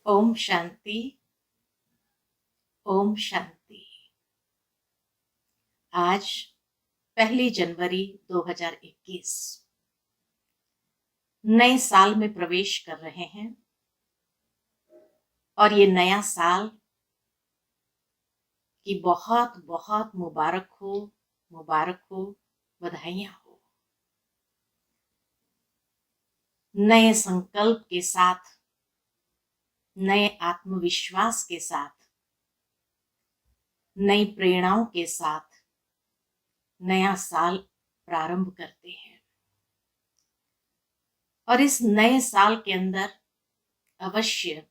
ओम शांति। ओम शांति। आज 1 जनवरी 2021 नए साल में प्रवेश कर रहे हैं और ये नया साल की बहुत बहुत मुबारक हो, बधाइयां हो। नए संकल्प के साथ, नए आत्मविश्वास के साथ, नई प्रेरणाओं के साथ नया साल प्रारंभ करते हैं। और इस नए साल के अंदर अवश्य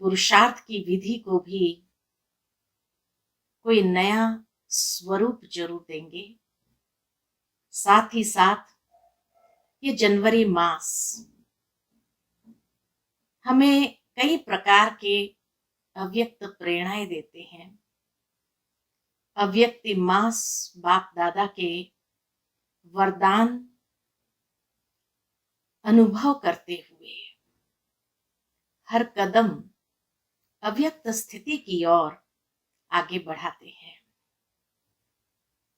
पुरुषार्थ की विधि को भी कोई नया स्वरूप जरूर देंगे। साथ ही साथ ये जनवरी मास हमें कई प्रकार के अव्यक्त प्रेरणाएं देते हैं। अव्यक्त मास बाप दादा के वरदान अनुभव करते हुए हर कदम अव्यक्त स्थिति की ओर आगे बढ़ाते हैं।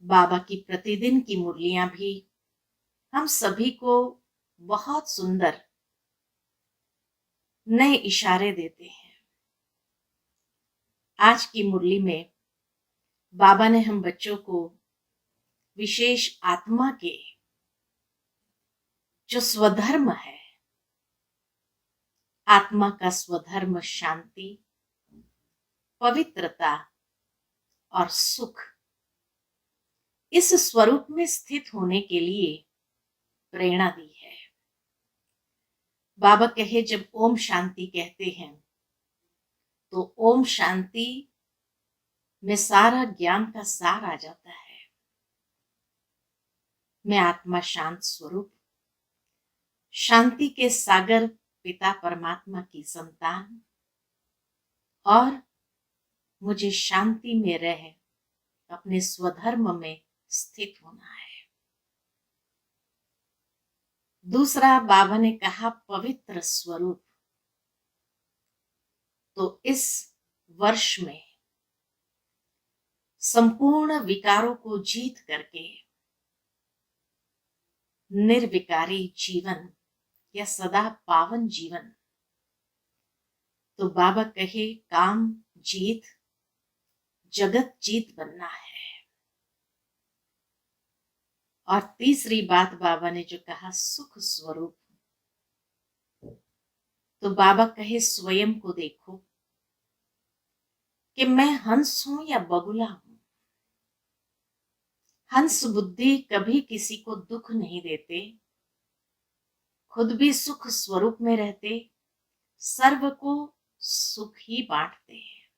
बाबा की प्रतिदिन की मुरलियां भी हम सभी को बहुत सुंदर नए इशारे देते हैं। आज की मुरली में बाबा ने हम बच्चों को विशेष आत्मा के जो स्वधर्म है, आत्मा का स्वधर्म शांति, पवित्रता और सुख, इस स्वरूप में स्थित होने के लिए प्रेरणा दी है। बाबा कहे जब ओम शांति कहते हैं तो ओम शांति में सारा ज्ञान का सार आ जाता है। मैं आत्मा शांत स्वरूप, शांति के सागर पिता परमात्मा की संतान, और मुझे शांति में रह अपने स्वधर्म में स्थित होना है। दूसरा बाबा ने कहा पवित्र स्वरूप। तो इस वर्ष में संपूर्ण विकारों को जीत करके निर्विकारी जीवन या सदा पावन जीवन, तो बाबा कहे काम जीत, जगत जीत बनना है। और तीसरी बात बाबा ने जो कहा सुख स्वरूप, तो बाबा कहे स्वयं को देखो कि मैं हंस हूं या बगुला हूं। हंस बुद्धि कभी किसी को दुख नहीं देते, खुद भी सुख स्वरूप में रहते, सर्व को सुख ही बांटते हैं।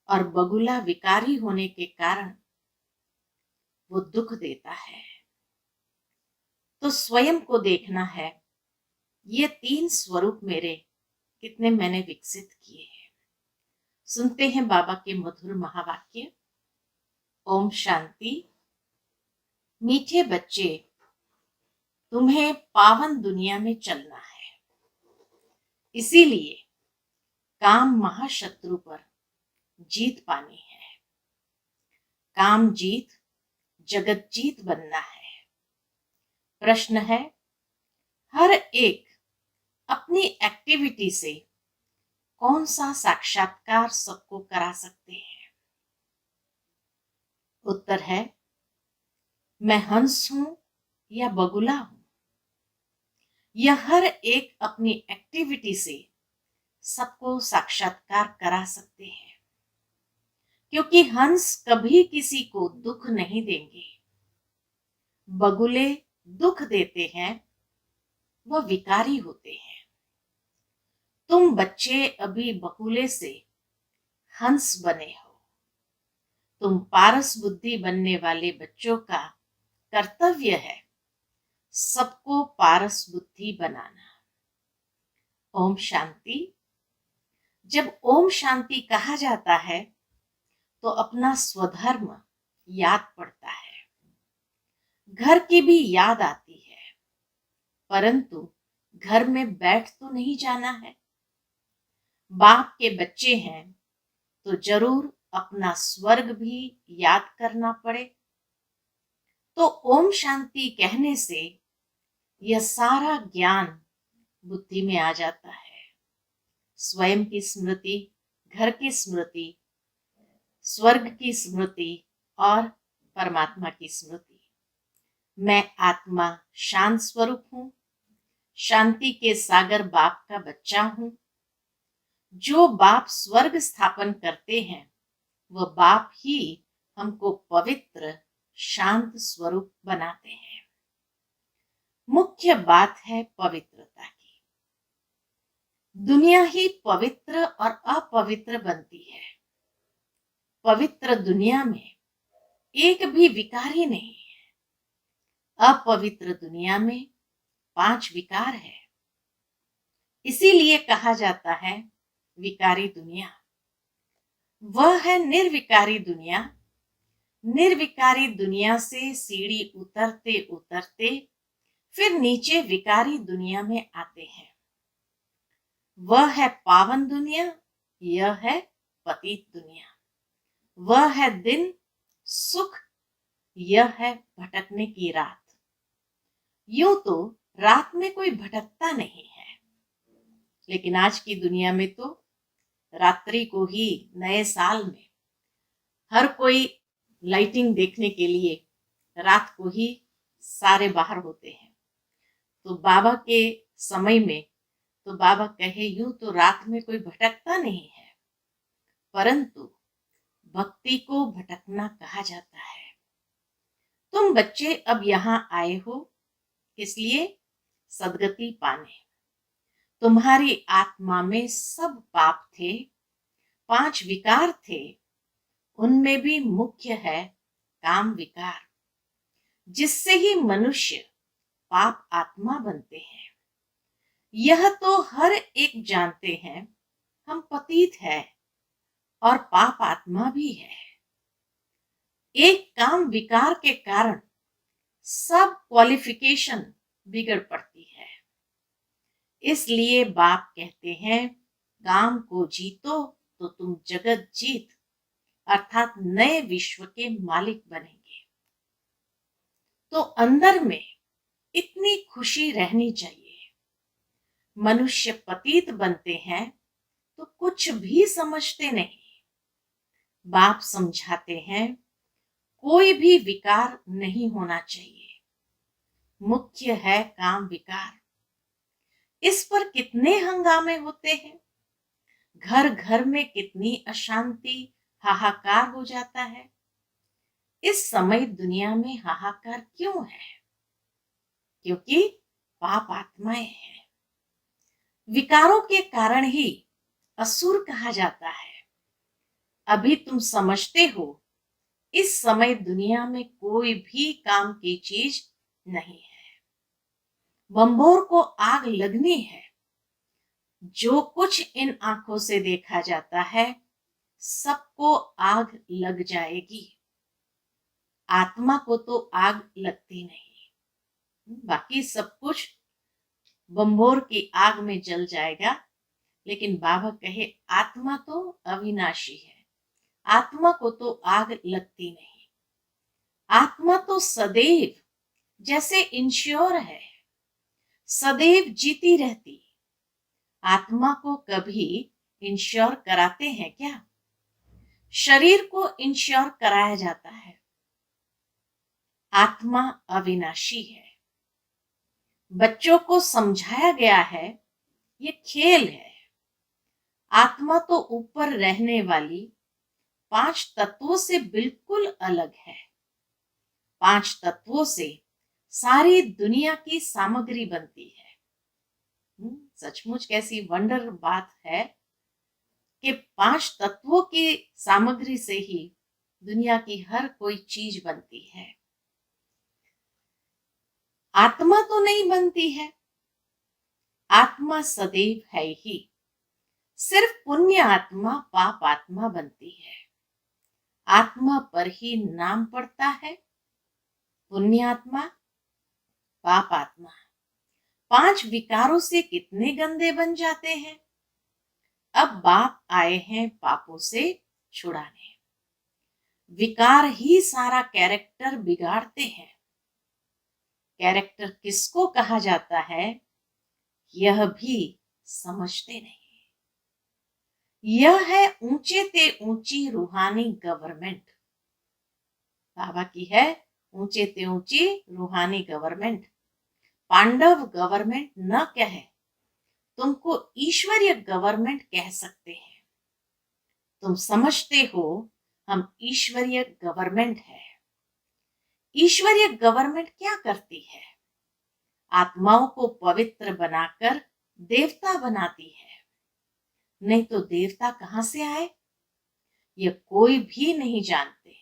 और बगुला विकारी होने के कारण वो दुख देता है। तो स्वयं को देखना है, ये 3 स्वरूप मेरे कितने मैंने विकसित किए हैं। सुनते हैं बाबा के मधुर महावाक्य। ओम शांति। मीठे बच्चे, तुम्हें पावन दुनिया में चलना है, इसीलिए काम महाशत्रु पर जीत पानी है। काम जीत, जगत जीत बनना है। प्रश्न है, हर एक अपनी एक्टिविटी से कौन सा साक्षात्कार सबको करा सकते हैं? उत्तर है, मैं हंस हूं या बगुला हूं। यह हर एक अपनी एक्टिविटी से सबको साक्षात्कार करा सकते हैं, क्योंकि हंस कभी किसी को दुख नहीं देंगे। बगुले दुख देते हैं, वह विकारी होते हैं। तुम बच्चे अभी बगुले से हंस बने हो। तुम पारस बुद्धि बनने वाले बच्चों का कर्तव्य है सबको पारस बुद्धि बनाना। ओम शांति। जब ओम शांति कहा जाता है तो अपना स्वधर्म याद पड़ता है, घर की भी याद आती है, परंतु घर में बैठ तो नहीं जाना है। बाप के बच्चे हैं तो जरूर अपना स्वर्ग भी याद करना पड़े। तो ओम शांति कहने से यह सारा ज्ञान बुद्धि में आ जाता है। स्वयं की स्मृति, घर की स्मृति, स्वर्ग की स्मृति और परमात्मा की स्मृति। मैं आत्मा शांत स्वरूप हूं, शांति के सागर बाप का बच्चा हूं। जो बाप स्वर्ग स्थापन करते हैं वह बाप ही हमको पवित्र शांत स्वरूप बनाते हैं। मुख्य बात है पवित्रता की। दुनिया ही पवित्र और अपवित्र बनती है। पवित्र दुनिया में एक भी विकारी नहीं है। अपवित्र दुनिया में 5 विकार है। इसीलिए कहा जाता है विकारी दुनिया। वह है निर्विकारी दुनिया। निर्विकारी दुनिया से सीढ़ी उतरते उतरते फिर नीचे विकारी दुनिया में आते हैं। वह है पावन दुनिया, यह है पतित दुनिया। वह है दिन सुख, यह है भटकने की रात। यूं तो रात में कोई भटकता नहीं है, लेकिन आज की दुनिया में तो रात्रि को ही, नए साल में हर कोई लाइटिंग देखने के लिए रात को ही सारे बाहर होते हैं। तो बाबा के समय में तो बाबा कहे यूं तो रात में कोई भटकता नहीं है, परंतु भक्ति को भटकना कहा जाता है। तुम बच्चे अब यहां आए हो किस लिए? सदगति पाने। तुम्हारी आत्मा में सब पाप थे, 5 विकार थे। उनमें भी मुख्य है काम विकार, जिससे ही मनुष्य पाप आत्मा बनते हैं। यह तो हर एक जानते हैं हम पतित है और पाप आत्मा भी है। एक काम विकार के कारण सब क्वालिफिकेशन बिगड़ पड़ती है। इसलिए बाप कहते हैं काम को जीतो तो तुम जगत जीत अर्थात नए विश्व के मालिक बनेंगे। तो अंदर में इतनी खुशी रहनी चाहिए। मनुष्य पतित बनते हैं तो कुछ भी समझते नहीं। बाप समझाते हैं कोई भी विकार नहीं होना चाहिए। मुख्य है काम विकार। इस पर कितने हंगामे होते हैं। घर घर में कितनी अशांति, हाहाकार हो जाता है। इस समय दुनिया में हाहाकार क्यों है? क्योंकि पाप आत्माएं हैं। विकारों के कारण ही असुर कहा जाता है। अभी तुम समझते हो इस समय दुनिया में कोई भी काम की चीज नहीं है। बंबोर को आग लगनी है। जो कुछ इन आंखों से देखा जाता है सबको आग लग जाएगी। आत्मा को तो आग लगती नहीं। बाकी सब कुछ बंबोर की आग में जल जाएगा, लेकिन बाबा कहे आत्मा तो अविनाशी है। आत्मा को तो आग लगती नहीं। आत्मा तो सदैव जैसे इंश्योर है, सदैव जीती रहती। आत्मा को कभी इंश्योर कराते हैं क्या? शरीर को इंश्योर कराया जाता है। आत्मा अविनाशी है। बच्चों को समझाया गया है ये खेल है। आत्मा तो ऊपर रहने वाली 5 तत्वों से बिल्कुल अलग है। 5 तत्वों से सारी दुनिया की सामग्री बनती है। सचमुच कैसी वंडर बात है कि 5 तत्वों की सामग्री से ही दुनिया की हर कोई चीज बनती है। आत्मा तो नहीं बनती है। आत्मा सदैव है ही। सिर्फ पुण्य आत्मा पाप आत्मा बनती है। आत्मा पर ही नाम पड़ता है। पुण्य आत्मा, पाप आत्मा। 5 विकारों से कितने गंदे बन जाते हैं। अब बाप आए हैं पापों से छुड़ाने। विकार ही सारा कैरेक्टर बिगाड़ते हैं। कैरेक्टर किसको कहा जाता है यह भी समझते नहीं। यह है ऊंचे ते ऊंची रूहानी गवर्नमेंट। बाबा की है ऊंचे ते ऊंची रूहानी गवर्नमेंट। पांडव गवर्नमेंट न कहे, तुमको ईश्वरीय गवर्नमेंट कह सकते हैं। तुम समझते हो हम ईश्वरीय गवर्नमेंट है। ईश्वरीय गवर्नमेंट क्या करती है? आत्माओं को पवित्र बनाकर देवता बनाती है। नहीं तो देवता कहां से आए यह कोई भी नहीं जानते।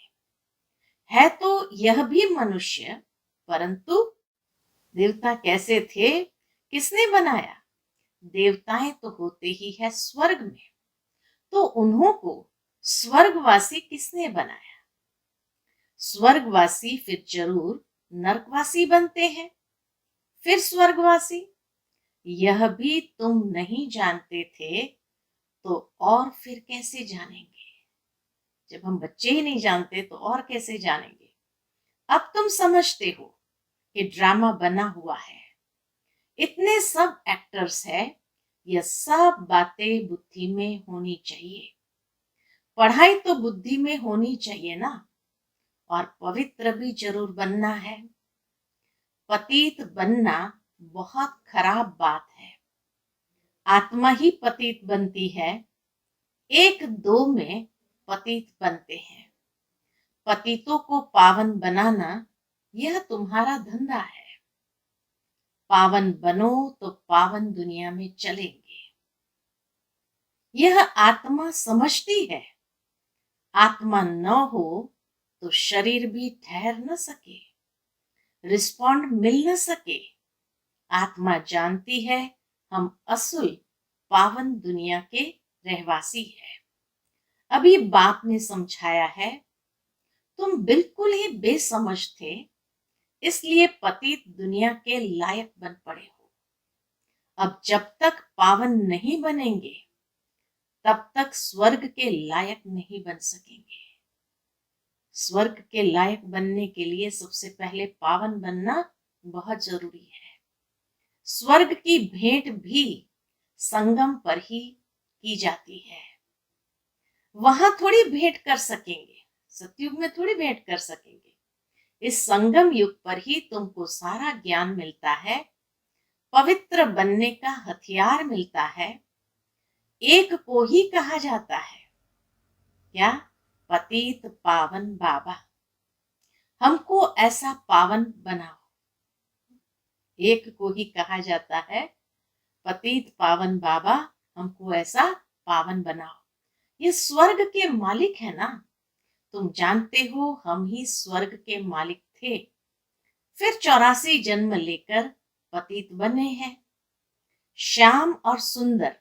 है तो यह भी मनुष्य, परंतु देवता कैसे थे, किसने बनाया? देवताएं तो होते ही है स्वर्ग में, तो उन्हों को स्वर्गवासी किसने बनाया? स्वर्गवासी फिर जरूर नरकवासी बनते हैं, फिर स्वर्गवासी। यह भी तुम नहीं जानते थे, तो और फिर कैसे जानेंगे? जब हम बच्चे ही नहीं जानते तो और कैसे जानेंगे? अब तुम समझते हो कि ड्रामा बना हुआ है, इतने सब एक्टर्स है। यह सब बातें बुद्धि में होनी चाहिए। पढ़ाई तो बुद्धि में होनी चाहिए ना। और पवित्र भी जरूर बनना है। पतित बनना बहुत खराब बात है। आत्मा ही पतित बनती है, एक दो में पतित बनते हैं। पतितों को पावन बनाना यह तुम्हारा धंधा है। पावन बनो तो पावन दुनिया में चलेंगे। यह आत्मा समझती है, आत्मा न हो तो शरीर भी ठहर न सके, रिस्पॉन्ड मिल न सके। आत्मा जानती है हम असुल पावन दुनिया के रहवासी है। अभी बाप ने समझाया है, तुम बिल्कुल ही बेसमझ थे, इसलिए पतित दुनिया के लायक बन पड़े हो। अब जब तक पावन नहीं बनेंगे तब तक स्वर्ग के लायक नहीं बन सकेंगे। स्वर्ग के लायक बनने के लिए सबसे पहले पावन बनना बहुत जरूरी है। स्वर्ग की भेंट भी संगम पर ही की जाती है। वहां थोड़ी भेंट कर सकेंगे, सतयुग में थोड़ी भेंट कर सकेंगे। इस संगम युग पर ही तुमको सारा ज्ञान मिलता है, पवित्र बनने का हथियार मिलता है। एक को ही कहा जाता है क्या? पतित पावन बाबा। हमको ऐसा पावन बनाओ। एक को ही कहा जाता है पतित पावन बाबा, हमको ऐसा पावन बनाओ। ये स्वर्ग के मालिक है ना। तुम जानते हो हम ही स्वर्ग के मालिक थे, फिर 84 जन्म लेकर पतित बने हैं। श्याम और सुंदर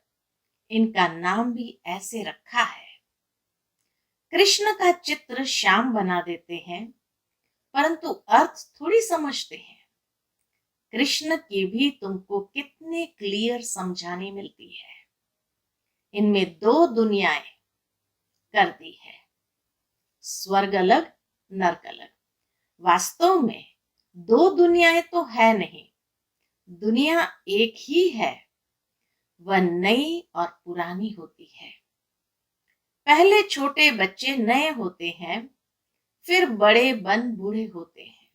इनका नाम भी ऐसे रखा है। कृष्ण का चित्र श्याम बना देते हैं, परंतु अर्थ थोड़ी समझते हैं। कृष्ण की भी तुमको कितने क्लियर समझानी मिलती है। इनमें दो दुनियाएं कर दी है, स्वर्ग अलग नरक अलग। वास्तव में दो दुनियाएं तो है नहीं, दुनिया एक ही है। वह नई और पुरानी होती है। पहले छोटे बच्चे नए होते हैं, फिर बड़े बन बूढ़े होते हैं।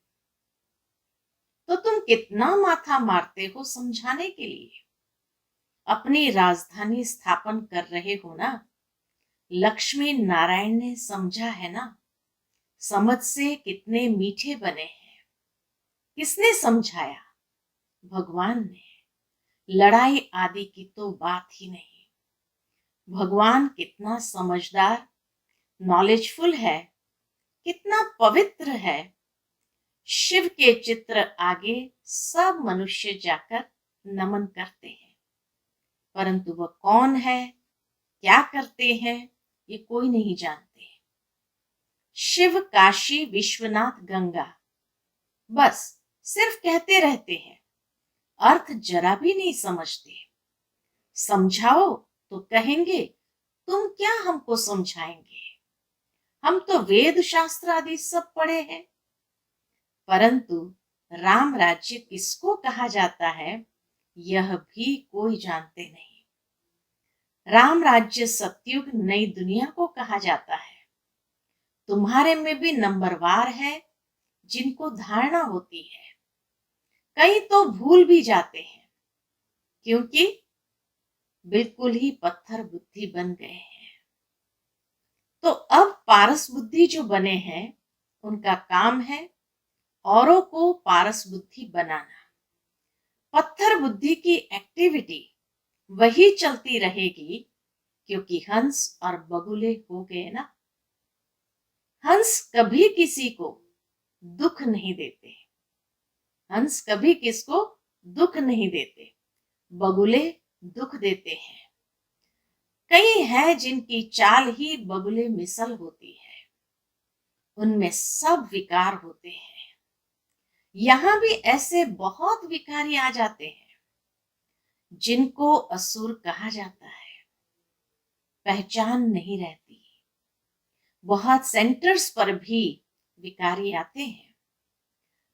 तो तुम कितना माथा मारते हो समझाने के लिए। अपनी राजधानी स्थापन कर रहे हो ना। लक्ष्मी नारायण ने समझा है ना। समझ से कितने मीठे बने हैं। किसने समझाया? भगवान ने। लड़ाई आदि की तो बात ही नहीं। भगवान कितना समझदार, नॉलेजफुल है, कितना पवित्र है। शिव के चित्र आगे सब मनुष्य जाकर नमन करते हैं, परंतु वह कौन है, क्या करते हैं, ये कोई नहीं जानते। शिव, काशी, विश्वनाथ, गंगा, बस सिर्फ कहते रहते हैं, अर्थ जरा भी नहीं समझते। समझाओ तो कहेंगे, तुम क्या हमको समझाएंगे, हम तो वेद शास्त्र आदि सब पढ़े हैं। परंतु राम राज्य किसको कहा जाता है, यह भी कोई जानते नहीं। राम राज्य सतयुग नई दुनिया को कहा जाता है। तुम्हारे में भी नंबरवार है जिनको धारणा होती है, कई तो भूल भी जाते हैं, क्योंकि बिल्कुल ही पत्थर बुद्धि बन गए हैं। तो अब पारस बुद्धि जो बने हैं, उनका काम है औरों को पारस बुद्धि बनाना। पत्थर बुद्धि की एक्टिविटी वही चलती रहेगी, क्योंकि हंस और बगुले हो गए ना। हंस कभी किसी को दुख नहीं देते, हंस कभी किसको दुख नहीं देते, बगुले दुख देते हैं। कई हैं जिनकी चाल ही बगुले मिसल होती है, उनमें सब विकार होते हैं। यहां भी ऐसे बहुत विकारी आ जाते हैं जिनको असुर कहा जाता है, पहचान नहीं रहती। बहुत सेंटर्स पर भी विकारी आते हैं,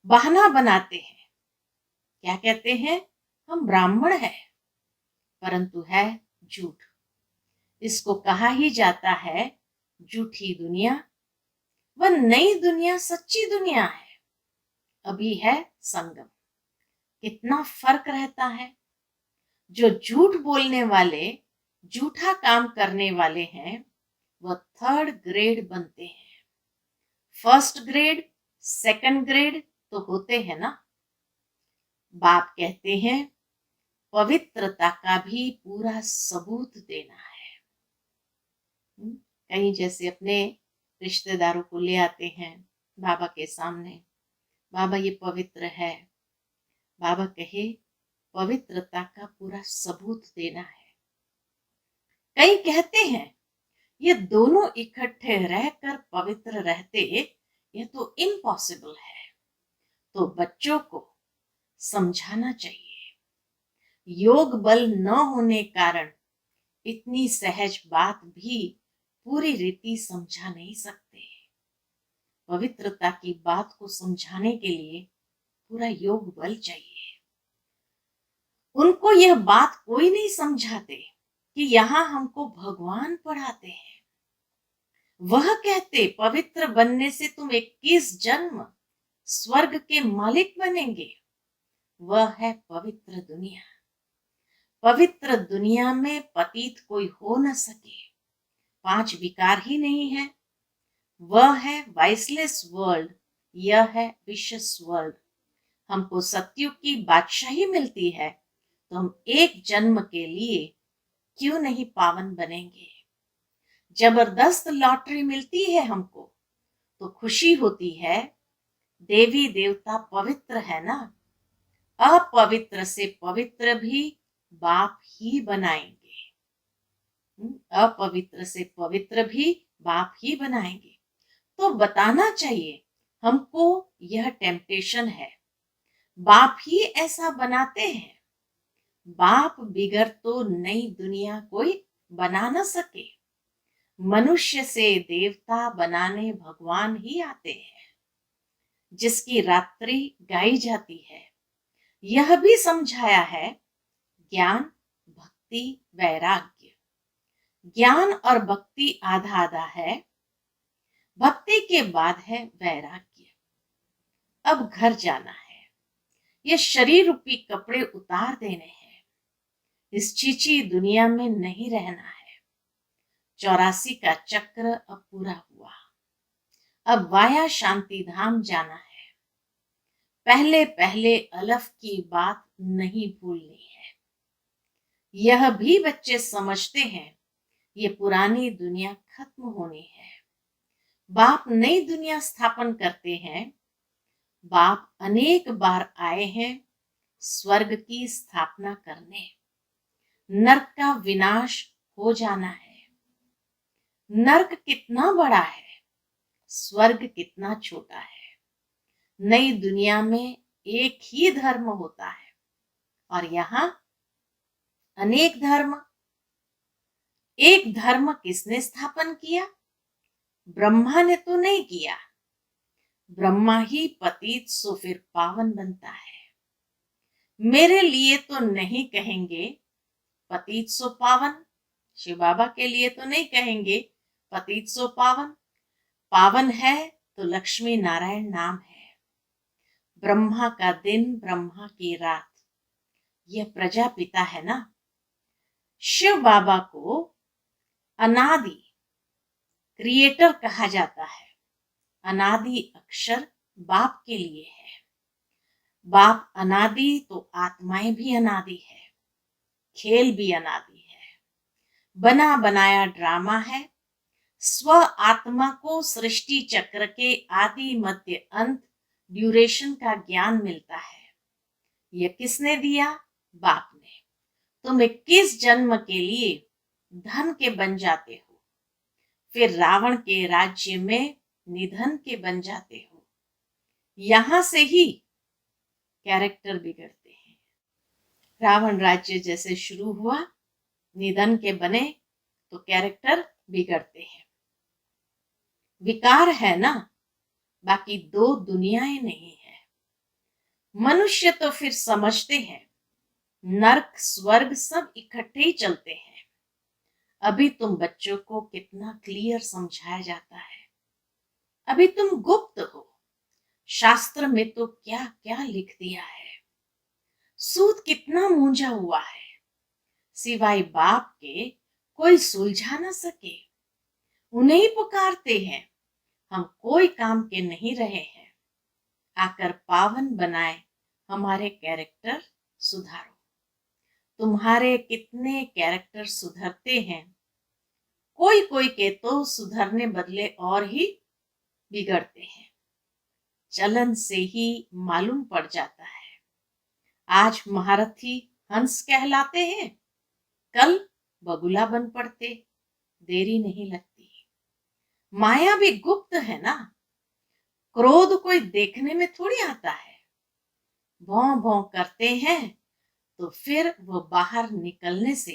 बहाना बनाते हैं, क्या कहते हैं, हम ब्राह्मण हैं, परंतु है झूठ। इसको कहा ही जाता है झूठी दुनिया। वह नई दुनिया सच्ची दुनिया है, अभी है संगम। कितना फर्क रहता है। जो झूठ बोलने वाले, झूठा काम करने वाले हैं, वह थर्ड ग्रेड बनते हैं। फर्स्ट ग्रेड, सेकंड ग्रेड तो होते हैं ना। बाप कहते हैं पवित्रता का भी पूरा सबूत देना है। कहीं जैसे अपने रिश्तेदारों को ले आते हैं बाबा के सामने, बाबा ये पवित्र है, बाबा कहे पवित्रता का पूरा सबूत देना है। कई कहते हैं ये दोनों इकट्ठे रहकर पवित्र रहते, ये तो इम्पॉसिबल है। तो बच्चों को समझाना चाहिए, योग बल न होने कारण इतनी सहज बात भी पूरी रीति समझा नहीं सकते। पवित्रता की बात को समझाने के लिए पूरा योग बल चाहिए। उनको यह बात कोई नहीं समझाते कि यहाँ हमको भगवान पढ़ाते हैं। वह कहते पवित्र बनने से तुम 21 जन्म स्वर्ग के मालिक बनेंगे। वह है पवित्र दुनिया। पवित्र दुनिया में पतित कोई हो न सके, 5 विकार ही नहीं है। वह है वाइसलेस वर्ल्ड, यह है विशेष वर्ल्ड। हमको सत्युग की बादशाही मिलती है, तो हम एक जन्म के लिए क्यों नहीं पावन बनेंगे। जबरदस्त लॉटरी मिलती है हमको, तो खुशी होती है। देवी देवता पवित्र है ना, अपवित्र से पवित्र भी बाप ही बनाएंगे। अपवित्र से पवित्र भी बाप ही बनाएंगे। तो बताना चाहिए हमको यह टेम्पटेशन है, बाप ही ऐसा बनाते हैं। बाप बिगर तो नई दुनिया कोई बना न सके। मनुष्य से देवता बनाने भगवान ही आते हैं, जिसकी रात्रि गाई जाती है। यह भी समझाया है ज्ञान, भक्ति, वैराग्य। ज्ञान और भक्ति आधा आधा है, भक्ति के बाद है वैराग्य। अब घर जाना है, ये शरीर रूपी कपड़े उतार देने हैं, इस चीची दुनिया में नहीं रहना है। 84 का चक्र अब पूरा हुआ, अब वाया शांति धाम जाना है। पहले पहले अलफ की बात नहीं भूलनी है। यह भी बच्चे समझते हैं ये पुरानी दुनिया खत्म होनी है। बाप नई दुनिया स्थापन करते हैं। बाप अनेक बार आए हैं स्वर्ग की स्थापना करने। नरक का विनाश हो जाना है। नरक कितना बड़ा है, स्वर्ग कितना छोटा है। नई दुनिया में एक ही धर्म होता है और यहाँ अनेक धर्म। एक धर्म किसने स्थापन किया? ब्रह्मा ने तो नहीं किया। ब्रह्मा ही पतित सो फिर पावन बनता है। मेरे लिए तो नहीं कहेंगे पतित सो पावन, शिव बाबा के लिए तो नहीं कहेंगे पतित सो पावन। पावन है तो लक्ष्मी नारायण नाम है। ब्रह्मा का दिन, ब्रह्मा की रात, यह प्रजापिता है ना। शिव बाबा को अनादि क्रिएटर कहा जाता है। अनादि अक्षर बाप के लिए है। बाप अनादि तो आत्माएं भी अनादि है, खेल भी अनादि है। बना बनाया ड्रामा है। स्व आत्मा को सृष्टि चक्र के आदि मध्य अंत ड्यूरेशन का ज्ञान मिलता है। यह किसने दिया? बाप ने। तुम 21 जन्म के लिए धन के बन जाते हो, फिर रावण के राज्य में निधन के बन जाते हो। यहां से ही कैरेक्टर बिगड़ते हैं। रावण राज्य जैसे शुरू हुआ, निधन के बने तो कैरेक्टर बिगड़ते हैं। विकार है ना, बाकी दो दुनियाएं नहीं है। मनुष्य तो फिर समझते हैं नर्क स्वर्ग सब इकट्ठे ही चलते हैं। अभी तुम बच्चों को कितना क्लियर समझाया जाता है। अभी तुम गुप्त हो। शास्त्र में तो क्या क्या लिख दिया है। सूत कितना मूंझा हुआ है, सिवाय बाप के कोई सुलझा न सके। उन्हें ही पुकारते हैं, हम कोई काम के नहीं रहे हैं। आकर पावन बनाए हमारे कैरेक्टर सुधारो। तुम्हारे कितने कैरेक्टर सुधरते हैं, कोई कोई के तो सुधरने बदले और ही बिगड़ते हैं। चलन से ही मालूम पड़ जाता है। आज महारथी हंस कहलाते हैं, कल बगुला बन पड़ते, देरी नहीं लगती। माया भी गुप्त है ना। क्रोध कोई देखने में थोड़ी आता है। भौं भौं करते हैं तो फिर वो बाहर निकलने से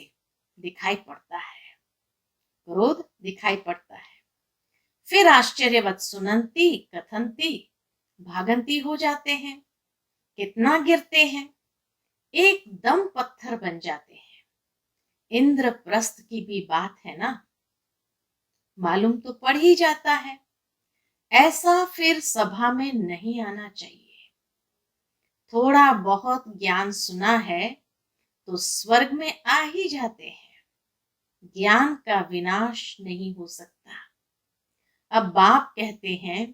दिखाई पड़ता है। क्रोध दिखाई पड़ता है, फिर आश्चर्यवत सुनंती कथनती भागंती हो जाते हैं। कितना गिरते हैं, एकदम पत्थर बन जाते हैं। इंद्रप्रस्थ की भी बात है ना, मालूम तो पड़ ही जाता है। ऐसा फिर सभा में नहीं आना चाहिए। थोड़ा बहुत ज्ञान सुना है तो स्वर्ग में आ ही जाते हैं। ज्ञान का विनाश नहीं हो सकता। अब बाप कहते हैं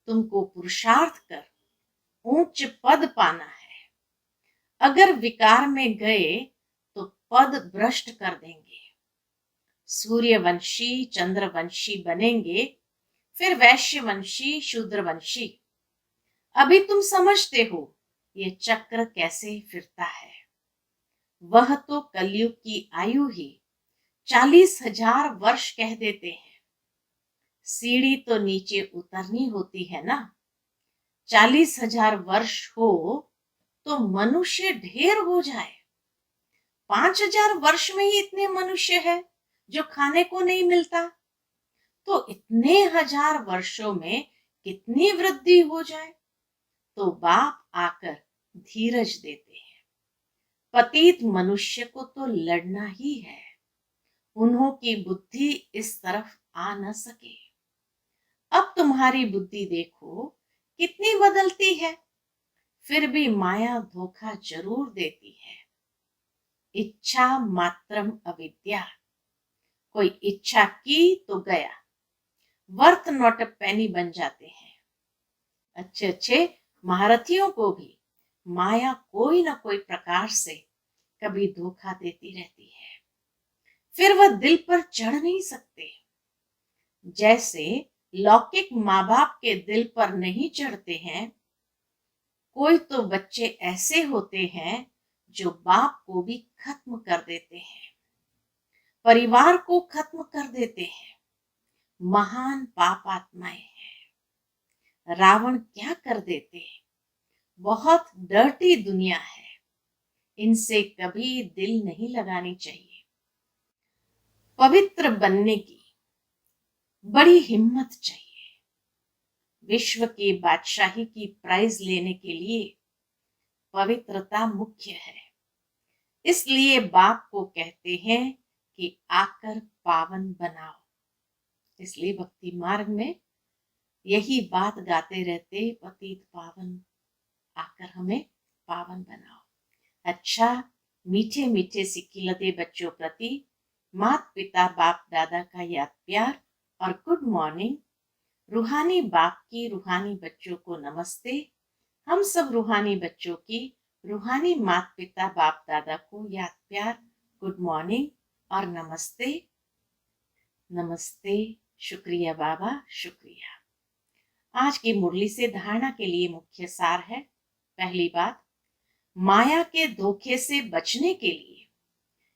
तुमको पुरुषार्थ कर उच्च पद पाना है। अगर विकार में गए तो पद भ्रष्ट कर देंगे। सूर्यवंशी चंद्रवंशी बनेंगे, फिर वैश्यवंशी शूद्रवंशी। अभी तुम समझते हो ये चक्र कैसे फिरता है। वह तो कलयुग की आयु ही 40,000 वर्ष कह देते हैं। सीढ़ी तो नीचे उतरनी होती है ना। 40,000 वर्ष हो तो मनुष्य ढेर हो जाए। 5,000 वर्ष में ही इतने मनुष्य है जो खाने को नहीं मिलता, तो इतने हजार वर्षों में कितनी वृद्धि हो जाए। तो बाप आकर धीरज देते हैं। पतित मनुष्य को तो लड़ना ही है। उन्हों की बुद्धि इस तरफ आ न सके। अब तुम्हारी बुद्धि देखो कितनी बदलती है, फिर भी माया धोखा जरूर देती है। इच्छा मात्रम अविद्या। कोई इच्छा की तो गया, वर्थ नॉट अ पेनी बन जाते हैं। अच्छे अच्छे महारथियों को भी माया कोई ना कोई प्रकार से कभी धोखा देती रहती है। फिर वह दिल पर चढ़ नहीं सकते। जैसे लौकिक माँ बाप के दिल पर नहीं चढ़ते हैं, कोई तो बच्चे ऐसे होते हैं जो बाप को भी खत्म कर देते हैं, परिवार को खत्म कर देते हैं। महान पाप आत्माएं हैं। रावण क्या कर देते हैं। बहुत डर्टी दुनिया है, इनसे कभी दिल नहीं लगानी चाहिए। पवित्र बनने की बड़ी हिम्मत चाहिए। विश्व की बादशाही की प्राइज लेने के लिए पवित्रता मुख्य है। इसलिए बाप को कहते हैं कि आकर पावन बनाओ। इसलिए भक्ति मार्ग में यही बात गाते रहते, पतित पावन आकर हमें पावन बनाओ। अच्छा, मीठे मीठे सिक्किलते बच्चों प्रति माता पिता बाप दादा का याद प्यार और गुड मॉर्निंग। रूहानी बाप की रूहानी बच्चों को नमस्ते। हम सब रूहानी बच्चों की रूहानी माता पिता बाप दादा को याद प्यार, गुड मॉर्निंग और नमस्ते। नमस्ते, शुक्रिया बाबा, शुक्रिया। आज की मुरली से धारणा के लिए मुख्य सार है। पहली बात, माया के धोखे से बचने के लिए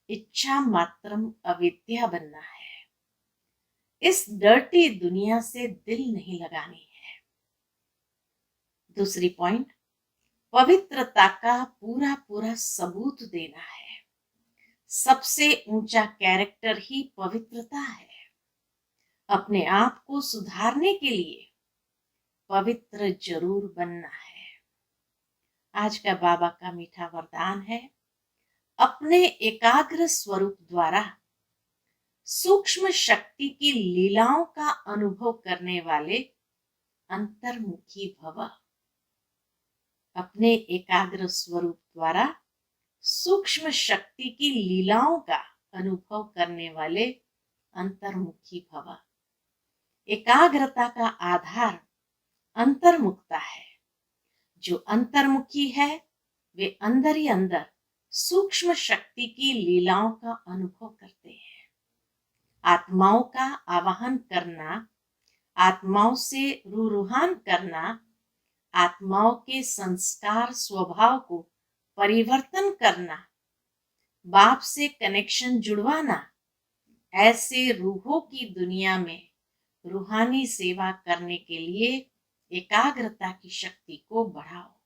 इच्छा मात्रम अविद्या बनना है। इस डर्टी दुनिया से दिल नहीं लगानी है। दूसरी पॉइंट, पवित्रता का पूरा पूरा सबूत देना है। सबसे ऊंचा कैरेक्टर ही पवित्रता है। अपने आप को सुधारने के लिए पवित्र जरूर बनना है। आज का बाबा का मीठा वरदान है, अपने एकाग्र स्वरूप द्वारा सूक्ष्म शक्ति की लीलाओं का अनुभव करने वाले अंतर्मुखी भव। अपने एकाग्र स्वरूप द्वारा सूक्ष्म शक्ति की लीलाओं का अनुभव करने वाले अंतर्मुखी भव। एकाग्रता का आधार अंतर्मुखता है। जो अंतर्मुखी है वे अंदर ही अंदर सूक्ष्म शक्ति की लीलाओं का अनुभव करते हैं। आत्माओं का आवाहन करना, आत्माओं से रूहान करना, आत्माओं के संस्कार स्वभाव को परिवर्तन करना, बाप से कनेक्शन जुड़वाना, ऐसे रूहों की दुनिया में रूहानी सेवा करने के लिए एकाग्रता की शक्ति को बढ़ाओ।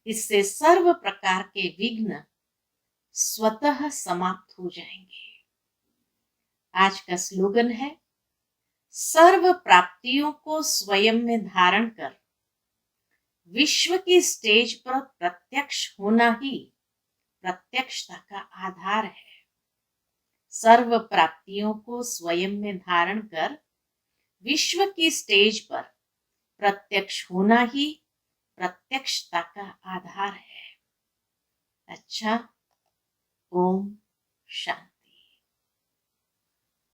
इससे सर्व प्रकार के विघ्न स्वतः समाप्त हो जाएंगे। आज का स्लोगन है, सर्व प्राप्तियों को स्वयं में धारण कर विश्व की स्टेज पर प्रत्यक्ष होना ही प्रत्यक्षता का आधार है। सर्व प्राप्तियों को स्वयं में धारण कर विश्व की स्टेज पर प्रत्यक्ष होना ही प्रत्यक्षता का आधार है। अच्छा, ओम शांति।